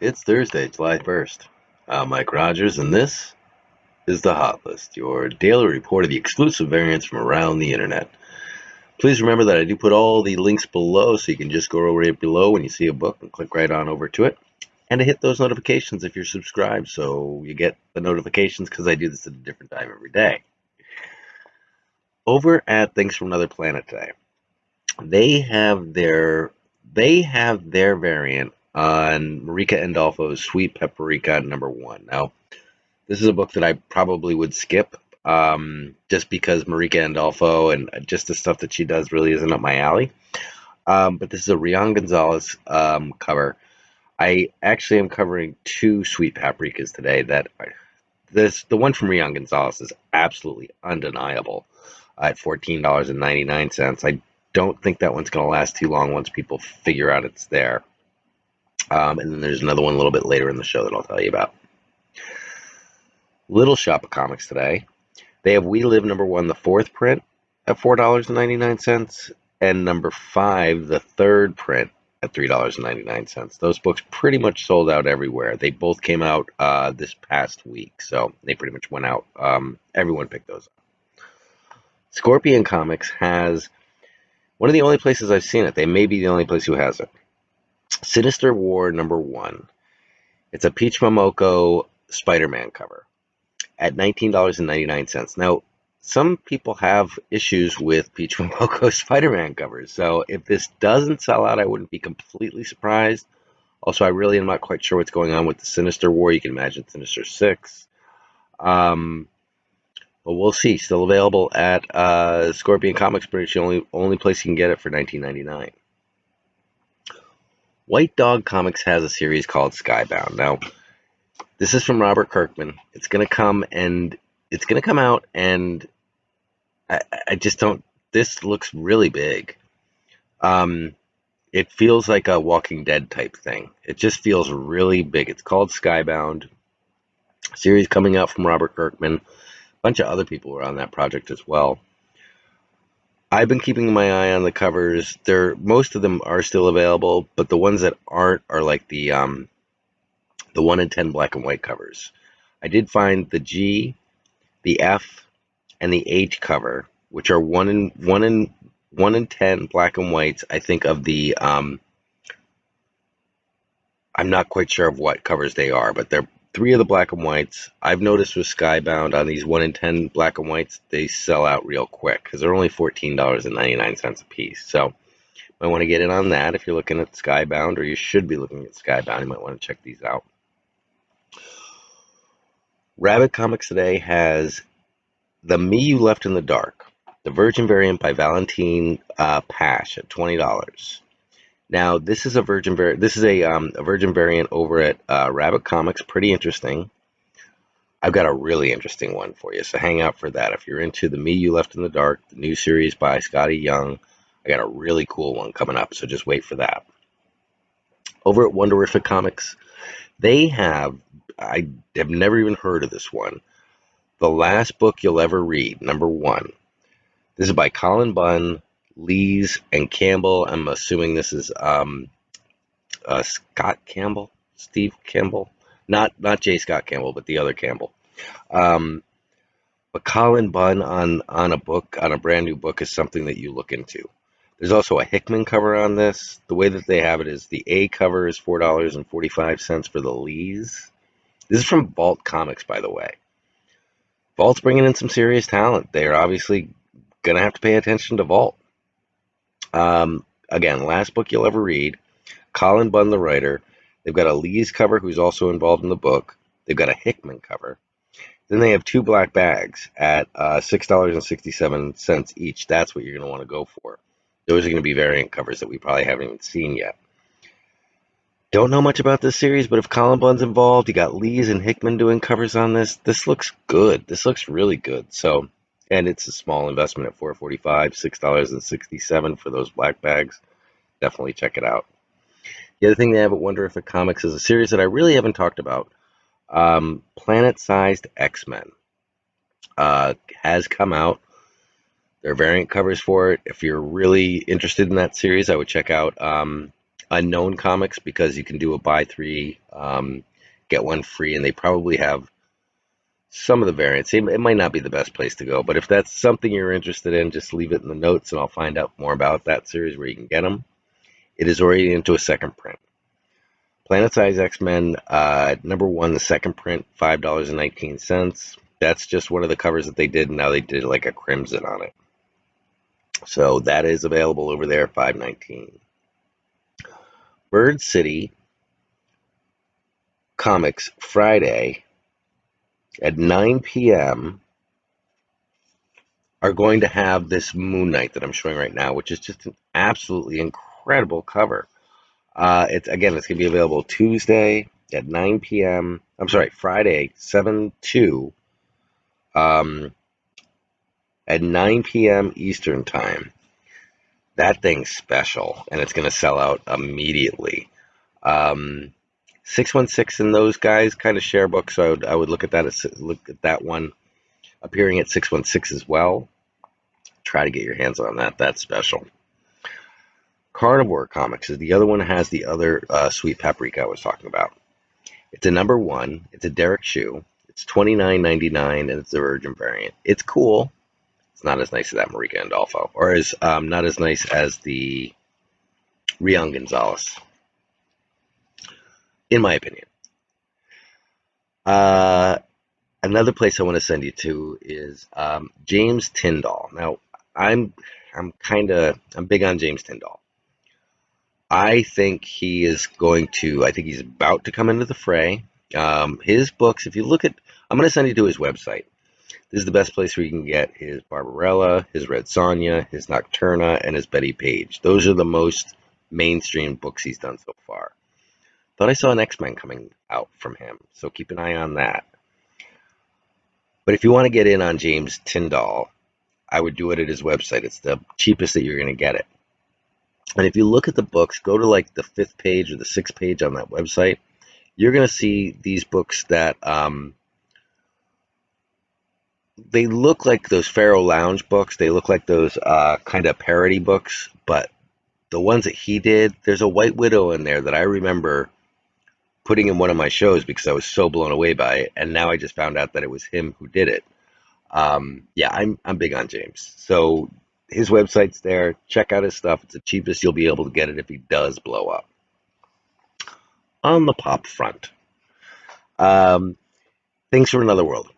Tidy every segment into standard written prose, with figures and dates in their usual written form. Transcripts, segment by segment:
It's Thursday, July 1st. I'm Mike Rogers, and this is the Hot List, your daily report of the exclusive variants from around the internet. Please remember that I do put all the links below, so you can just go right below when you see a book and click right on over to it. And to hit those notifications if you're subscribed, so you get the notifications because I do this at a different time every day. Over at Things from Another Planet today, they have their variant on Mirka Andolfo's Sweet Paprika #1. Now, this is a book that I probably would skip, just because Marika Andolfo and just the stuff that she does really isn't up my alley. But this is a Rian Gonzales cover. I actually am covering two Sweet Paprikas today. The one from Rian Gonzales is absolutely undeniable at $14.99. I don't think that one's going to last too long once people figure out it's there. And then there's another one a little bit later in the show that I'll tell you about. Little Shop of Comics today. They have We Live #1, the fourth print, at $4.99, and #5, the third print, at $3.99. Those books pretty much sold out everywhere. They both came out this past week, so they pretty much went out. Everyone picked those up. Scorpion Comics has one of the only places I've seen it. They may be the only place who has it. Sinister War #1. It's a Peach Momoko Spider-Man cover at $19.99. Now, some people have issues with Peach Momoko Spider-Man covers, so if this doesn't sell out, I wouldn't be completely surprised. Also, I really am not quite sure what's going on with the Sinister War. You can imagine Sinister 6. But we'll see. Still available at Scorpion Comics, pretty much the only place you can get it for $19.99. White Dog Comics has a series called Skybound. Now, this is from Robert Kirkman. It's going to come out, and I just don't. This looks really big. It feels like a Walking Dead type thing. It just feels really big. It's called Skybound. Series coming out from Robert Kirkman. A bunch of other people were on that project as well. I've been keeping my eye on the covers. Most of them are still available, but the ones that aren't are like the 1 in 10 black and white covers. I did find the G, the F, and the H cover, which are 1 in 10 black and whites. I think of the I'm not quite sure of what covers they are, but they're 3 of the black and whites. I've noticed with Skybound on these 1 in 10 black and whites, they sell out real quick because they're only $14.99 a piece. So you might want to get in on that if you're looking at Skybound, or you should be looking at Skybound. You might want to check these out. Rabbit Comics today has The Me You Left in the Dark, the Virgin variant by Valentine PASCHE at $20. Now, this is a Virgin variant. This is a Virgin variant over at Rabbit Comics. Pretty interesting. I've got a really interesting one for you, so hang out for that. If you're into The Me You Left in the Dark, the new series by Scotty Young, I got a really cool one coming up, so just wait for that. Over at Wonderific Comics, they have, I have never even heard of this one, The Last Book You'll Ever Read, #1. This is by Colin Bunn, Lees, and Campbell. I'm assuming this is Scott Campbell, Steve Campbell, not J. Scott Campbell, but the other Campbell. But Colin Bunn on a brand new book is something that you look into. There's also a Hickman cover on this. The way that they have it is the A cover is $4.45 for the Lees. This is from Vault Comics, by the way. Vault's bringing in some serious talent. They're obviously going to have to pay attention to Vault. Again, Last Book You'll Ever Read. Colin Bunn, the writer. They've got a Lees cover who's also involved in the book. They've got a Hickman cover. Then they have 2 black bags at $6.67 each. That's what you're going to want to go for. Those are going to be variant covers that we probably haven't even seen yet. Don't know much about this series, but if Colin Bunn's involved, you got Lees and Hickman doing covers on this. This looks good. This looks really good. So, and it's a small investment at $4.45, $6.67 for those black bags. Definitely check it out. The other thing they have at Wonderific Comics is a series that I really haven't talked about. Planet-Sized X-Men has come out. There are variant covers for it. If you're really interested in that series, I would check out Unknown Comics, because you can do a buy three, get one free, and they probably have some of the variants. It might not be the best place to go, but if that's something you're interested in, just leave it in the notes and I'll find out more about that series where you can get them. It is already into a second print. Planet Size X-Men, #1, the second print, $5.19. That's just one of the covers that they did, and now they did like a crimson on it. So that is available over there, $5.19. Bird City Comics, Friday at 9 p.m. are going to have this Moon Knight that I'm showing right now, which is just an absolutely incredible cover. It's going to be available Tuesday at 9 p.m. I'm sorry, Friday 7/2 at 9 p.m. Eastern time. That thing's special, and it's going to sell out immediately. 616 and those guys kind of share books, so I would look at that one appearing at 616 as well. Try to get your hands on that. That's special. Carnivore Comics is the other one that has the other sweet paprika I was talking about. It's a #1. It's a Derek shoe. It's $29.99, and it's the Virgin variant. It's cool. It's not as nice as that Mirka Andolfo, or is not as nice as the Rian Gonzales, in my opinion. Another place I want to send you to is James Tyndall. Now, I'm big on James Tyndall. I think he's about to come into the fray. His books, if you look at, I'm going to send you to his website. This is the best place where you can get his Barbarella, his Red Sonja, his Nocturna, and his Betty Page. Those are the most mainstream books he's done so far. Thought I saw an X-Men coming out from him, so keep an eye on that. But if you want to get in on James Tyndall, I would do it at his website. It's the cheapest that you're going to get it. And if you look at the books, go to like the 5th page or the 6th page on that website, you're going to see these books that they look like those Pharaoh Lounge books. They look like those kind of parody books, but the ones that he did, there's a White Widow in there that I remember putting in one of my shows because I was so blown away by it, and now I just found out that it was him who did it. Yeah, I'm big on James. So his website's there. Check out his stuff. It's the cheapest you'll be able to get it if he does blow up. On the pop front, things from another world.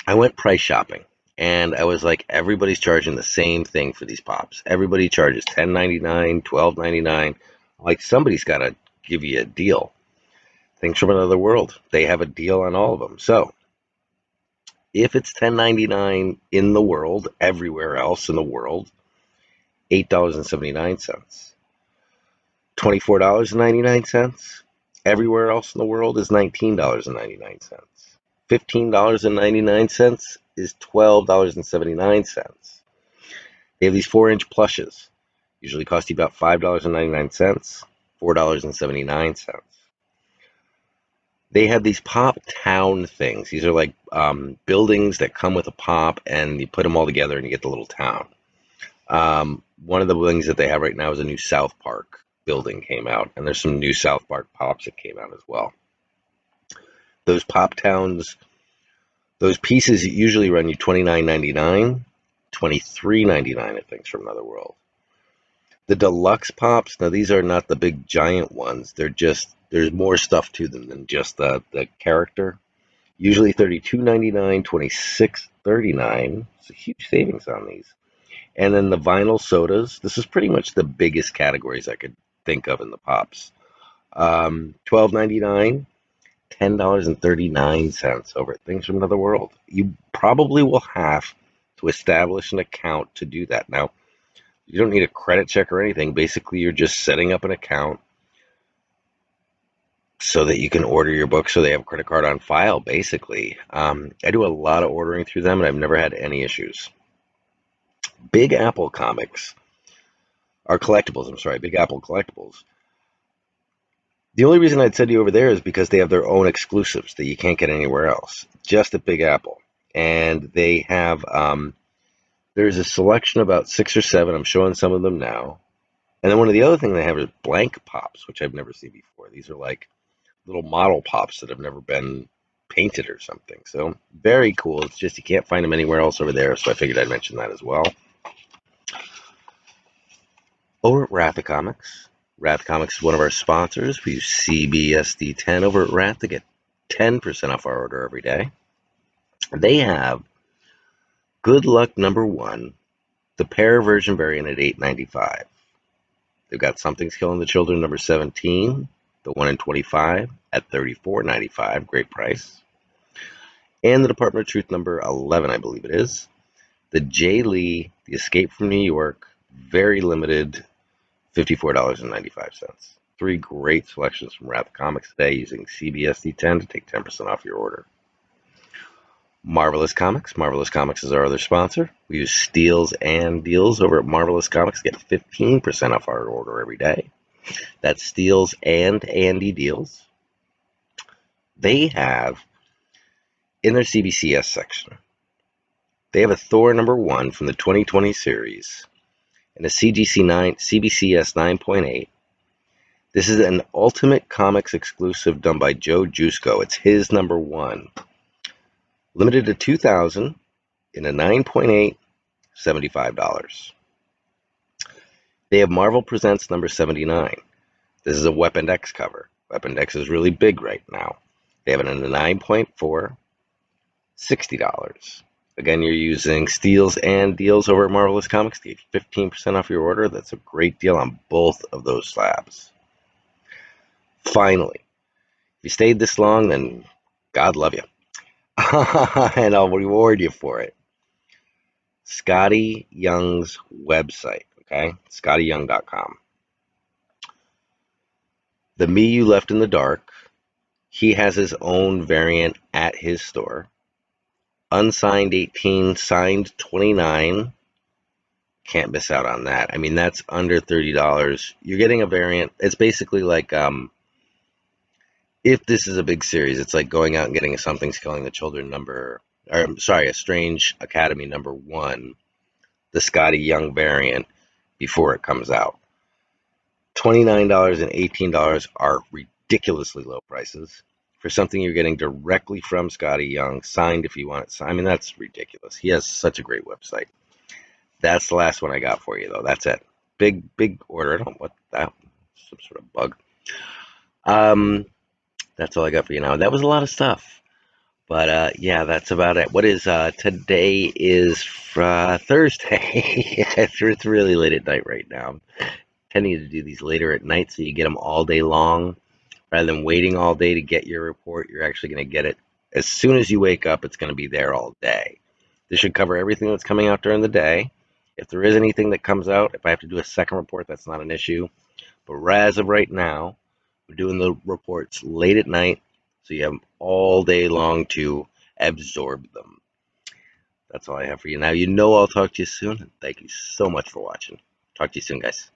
I went price shopping, and I was like, everybody's charging the same thing for these pops. Everybody charges $10.99, $12.99. Like, somebody's got to give you a deal. Things from another world. They have a deal on all of them. So if it's $10.99 in the world, everywhere else in the world, $8.79. $24.99. Everywhere else in the world is $19.99. $15.99 is $12.79. They have these 4-inch plushes. Usually cost you about $5.99, $4.79. They have these pop town things. These are like buildings that come with a pop, and you put them all together and you get the little town. One of the things that they have right now is a new South Park building came out, and there's some new South Park pops that came out as well. Those pop towns, those pieces usually run you $29.99, $23.99 at Things from Another World. The deluxe pops, now these are not the big giant ones. There's more stuff to them than just the character. Usually $32.99, $26.39. It's a huge savings on these. And then the vinyl sodas. This is pretty much the biggest categories I could think of in the pops. $12.99, $10.39 over at Things from Another World. You probably will have to establish an account to do that. Now, you don't need a credit check or anything. Basically, you're just setting up an account so that you can order your books so they have a credit card on file, basically. I do a lot of ordering through them, and I've never had any issues. Big Apple Comics are collectibles. I'm sorry, Big Apple Collectibles. The only reason I'd send you over there is because they have their own exclusives that you can't get anywhere else, just at Big Apple. And they have, there's a selection, about 6 or 7. I'm showing some of them now. And then one of the other things they have is blank pops, which I've never seen before. These are like little model pops that have never been painted or something. So very cool. It's just you can't find them anywhere else over there, so I figured I'd mention that as well. Over at Wrath Comics. Wrath Comics is one of our sponsors. We use CBSD10 over at Wrath to get 10% off our order every day. They have Good Luck #1, the Paraversion variant at $8.95. They've got Something's Killing the Children #17, the 1 in 25 at $34.95, great price. And the Department of Truth #11, I believe it is. The Jay Lee, The Escape from New York, very limited, $54.95. 3 great selections from Wrath Comics today using CBSD10 to take 10% off your order. Marvelous Comics. Marvelous Comics is our other sponsor. We use steals and deals over at Marvelous Comics. Get 15% off our order every day. That's steals and Andy deals. They have, in their CBCS section, they have a Thor #1 from the 2020 series and a CBCS 9.8. This is an Ultimate Comics exclusive done by Joe Jusko. It's his #1. Limited to 2,000 in a 9.8, $75. They have Marvel Presents #79. This is a Weapon X cover. Weapon X is really big right now. They have it in a 9.4, $60. Again, you're using steals and deals over at Marvelous Comics to get 15% off your order. That's a great deal on both of those slabs. Finally, if you stayed this long, then God love you. And I'll reward you for it. Scotty Young's website, okay? ScottyYoung.com. The Me You Left in the Dark, he has his own variant at his store. Unsigned 18, signed 29. Can't miss out on that. I mean, that's under $30. You're getting a variant. It's basically like, if this is a big series, it's like going out and getting a Something's Killing the Children a Strange Academy #1, the Scotty Young variant, before it comes out. $29 and $18 are ridiculously low prices for something you're getting directly from Scotty Young, signed if you want it signed. I mean, that's ridiculous. He has such a great website. That's the last one I got for you, though. That's it. Big order. I don't know what that, some sort of bug. That's all I got for you now. That was a lot of stuff. But yeah, that's about it. What is today is Thursday. It's really late at night right now. I'm tending to do these later at night so you get them all day long. Rather than waiting all day to get your report, you're actually going to get it as soon as you wake up. It's going to be there all day. This should cover everything that's coming out during the day. If there is anything that comes out, if I have to do a second report, that's not an issue. But as of right now, we're doing the reports late at night, so you have them all day long to absorb them. That's all I have for you now. You know I'll talk to you soon. Thank you so much for watching. Talk to you soon, guys.